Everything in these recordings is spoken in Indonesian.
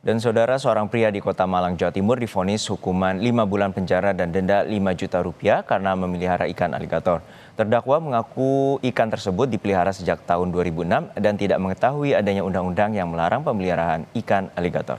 Dan saudara, seorang pria di Kota Malang, Jawa Timur divonis hukuman 5 bulan penjara dan denda 5 juta rupiah karena memelihara ikan aligator. Terdakwa mengaku ikan tersebut dipelihara sejak tahun 2006 dan tidak mengetahui adanya undang-undang yang melarang pemeliharaan ikan aligator.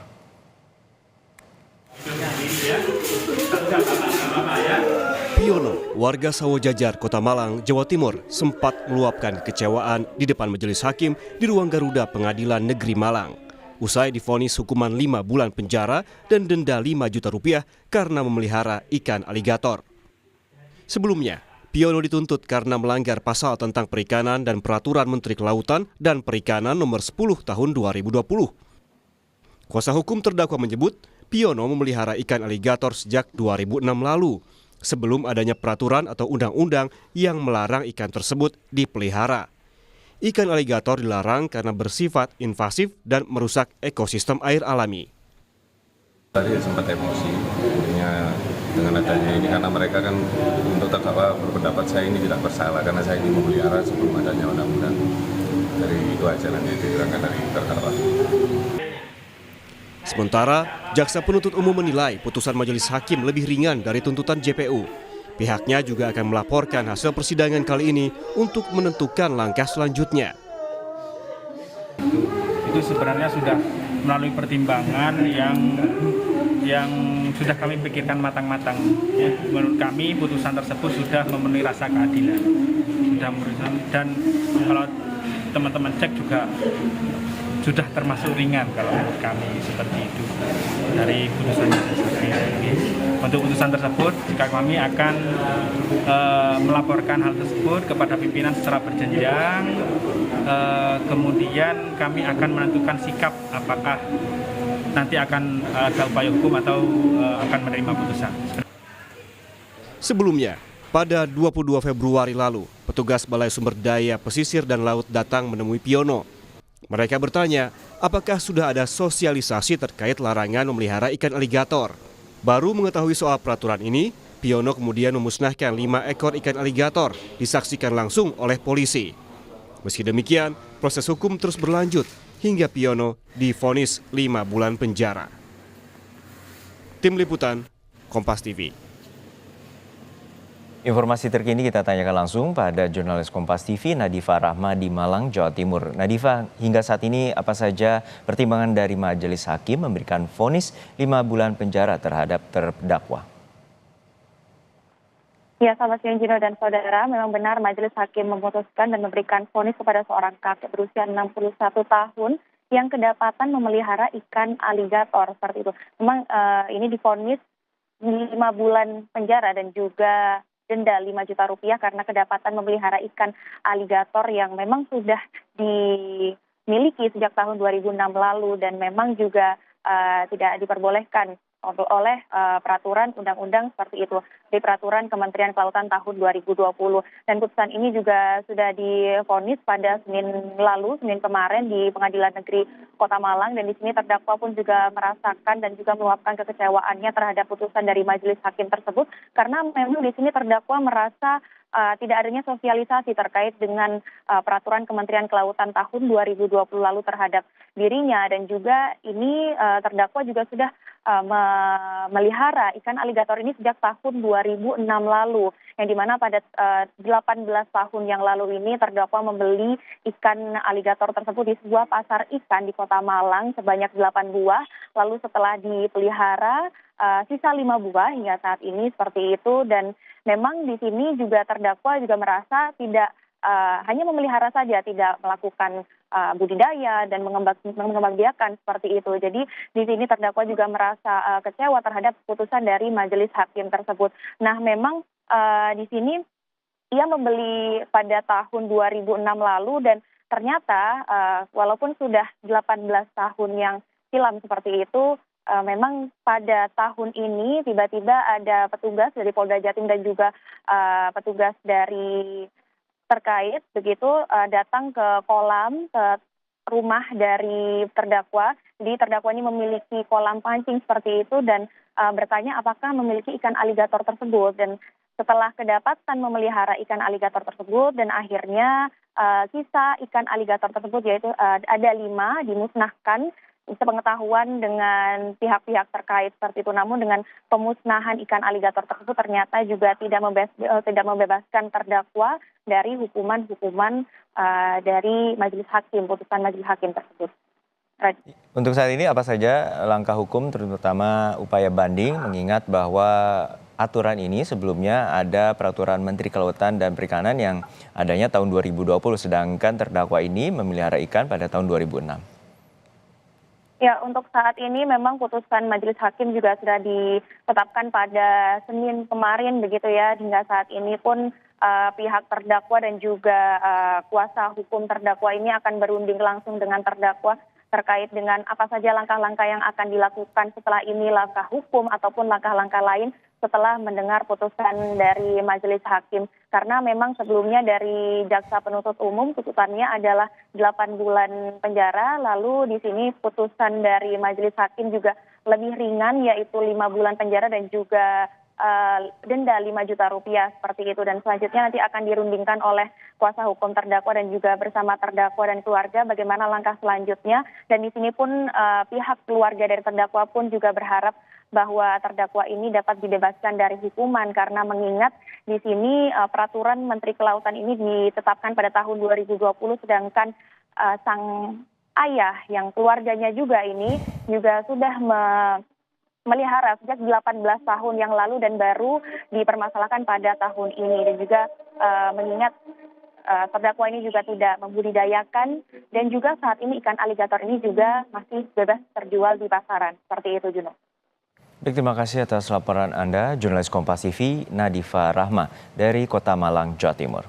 Piono, warga Sawojajar, Kota Malang, Jawa Timur, sempat meluapkan kekecewaan di depan majelis hakim di ruang Garuda Pengadilan Negeri Malang. Usai divonis hukuman 5 bulan penjara dan denda 5 juta rupiah karena memelihara ikan aligator. Sebelumnya, Piono dituntut karena melanggar pasal tentang perikanan dan peraturan Menteri Kelautan dan Perikanan nomor 10 tahun 2020. Kuasa hukum terdakwa menyebut Piono memelihara ikan aligator sejak 2006 lalu, sebelum adanya peraturan atau undang-undang yang melarang ikan tersebut dipelihara. Ikan aligator dilarang karena bersifat invasif dan merusak ekosistem air alami. Tadi sempat emosi dengan adanya ini karena mereka kan untuk terdakwa berpendapat saya ini tidak bersalah karena saya ini memelihara sebelum adanya undang-undang. Dari itu aja nanti diterangkan dari terdakwa. Sementara, jaksa penuntut umum menilai putusan majelis hakim lebih ringan dari tuntutan JPU. Pihaknya juga akan melaporkan hasil persidangan kali ini untuk menentukan langkah selanjutnya. Itu sebenarnya sudah melalui pertimbangan yang sudah kami pikirkan matang-matang. Ya, menurut kami putusan tersebut sudah memenuhi rasa keadilan. Dan kalau teman-teman cek juga sudah termasuk ringan kalau menurut kami seperti itu dari putusan majelis hakim. Untuk putusan tersebut, jika kami akan melaporkan hal tersebut kepada pimpinan secara berjenjang, kemudian kami akan menentukan sikap apakah nanti akan ada upaya hukum atau akan menerima putusan. Sebelumnya, pada 22 Februari lalu, petugas Balai Sumber Daya Pesisir dan Laut datang menemui Piono. Mereka bertanya, apakah sudah ada sosialisasi terkait larangan memelihara ikan aligator. Baru mengetahui soal peraturan ini, Piono kemudian memusnahkan 5 ekor ikan aligator, disaksikan langsung oleh polisi. Meski demikian, proses hukum terus berlanjut hingga Piono divonis 5 bulan penjara. Tim Liputan, Kompas TV. Informasi terkini kita tanyakan langsung pada jurnalis Kompas TV Nadifa Rahma di Malang, Jawa Timur. Nadifa, hingga saat ini apa saja pertimbangan dari majelis hakim memberikan vonis 5 bulan penjara terhadap terdakwa? Ya, selamat siang Gino dan saudara. Memang benar majelis hakim memutuskan dan memberikan vonis kepada seorang kakek berusia 61 tahun yang kedapatan memelihara ikan aligator seperti itu. Memang ini divonis 5 bulan penjara dan juga denda 5 juta rupiah karena kedapatan memelihara ikan aligator yang memang sudah dimiliki sejak tahun 2006 lalu dan memang juga tidak diperbolehkan oleh peraturan undang-undang seperti itu di peraturan Kementerian Kelautan tahun 2020 dan putusan ini juga sudah divonis pada Senin kemarin di Pengadilan Negeri Kota Malang dan di sini terdakwa pun juga merasakan dan juga meluapkan kekecewaannya terhadap putusan dari majelis hakim tersebut karena memang di sini terdakwa merasa tidak adanya sosialisasi terkait dengan peraturan Kementerian Kelautan tahun 2020 lalu terhadap dirinya dan juga ini terdakwa juga sudah memelihara ikan aligator ini sejak tahun 2006 lalu yang dimana pada 18 tahun yang lalu ini terdakwa membeli ikan aligator tersebut di sebuah pasar ikan di Kota Malang sebanyak 8 buah lalu setelah dipelihara sisa 5 buah hingga saat ini seperti itu dan memang di sini juga terdakwa juga merasa tidak hanya memelihara saja, tidak melakukan budidaya dan mengembangbiakan seperti itu. Jadi di sini terdakwa juga merasa kecewa terhadap putusan dari majelis hakim tersebut. Nah, memang di sini ia membeli pada tahun 2006 lalu dan ternyata walaupun sudah 18 tahun yang silam seperti itu, memang pada tahun ini tiba-tiba ada petugas dari Polda Jatim dan juga petugas dari terkait begitu datang ke kolam ke rumah dari terdakwa. Jadi terdakwa ini memiliki kolam pancing seperti itu dan bertanya apakah memiliki ikan aligator tersebut dan setelah kedapatan memelihara ikan aligator tersebut dan akhirnya sisa ikan aligator tersebut yaitu ada 5 dimusnahkan sepengetahuan dengan pihak-pihak terkait seperti itu. Namun dengan pemusnahan ikan aligator tersebut ternyata juga tidak membebaskan terdakwa dari hukuman-hukuman dari majelis hakim, putusan majelis hakim tersebut. Untuk saat ini apa saja langkah hukum terutama upaya banding mengingat bahwa aturan ini sebelumnya ada peraturan Menteri Kelautan dan Perikanan yang adanya tahun 2020 sedangkan terdakwa ini memelihara ikan pada tahun 2006. Ya, untuk saat ini memang putusan majelis hakim juga sudah ditetapkan pada Senin kemarin begitu ya. Hingga saat ini pun pihak terdakwa dan juga kuasa hukum terdakwa ini akan berunding langsung dengan terdakwa terkait dengan apa saja langkah-langkah yang akan dilakukan setelah ini, langkah hukum ataupun langkah-langkah lain setelah mendengar putusan dari majelis hakim. Karena memang sebelumnya dari jaksa penuntut umum putusannya adalah 8 bulan penjara, lalu di sini putusan dari majelis hakim juga lebih ringan yaitu 5 bulan penjara dan juga denda 5 juta rupiah seperti itu. Dan selanjutnya nanti akan dirundingkan oleh kuasa hukum terdakwa dan juga bersama terdakwa dan keluarga bagaimana langkah selanjutnya. Dan di sini pun pihak keluarga dari terdakwa pun juga berharap bahwa terdakwa ini dapat dibebaskan dari hukuman karena mengingat di sini peraturan Menteri Kelautan ini ditetapkan pada tahun 2020 sedangkan sang ayah yang keluarganya juga ini juga sudah melihara sejak 18 tahun yang lalu dan baru dipermasalahkan pada tahun ini. Dan juga mengingat terdakwa ini juga tidak membudidayakan dan juga saat ini ikan aligator ini juga masih bebas terjual di pasaran. Seperti itu, Juno. Baik, terima kasih atas laporan Anda, jurnalis Kompas TV Nadifa Rahma dari Kota Malang, Jawa Timur.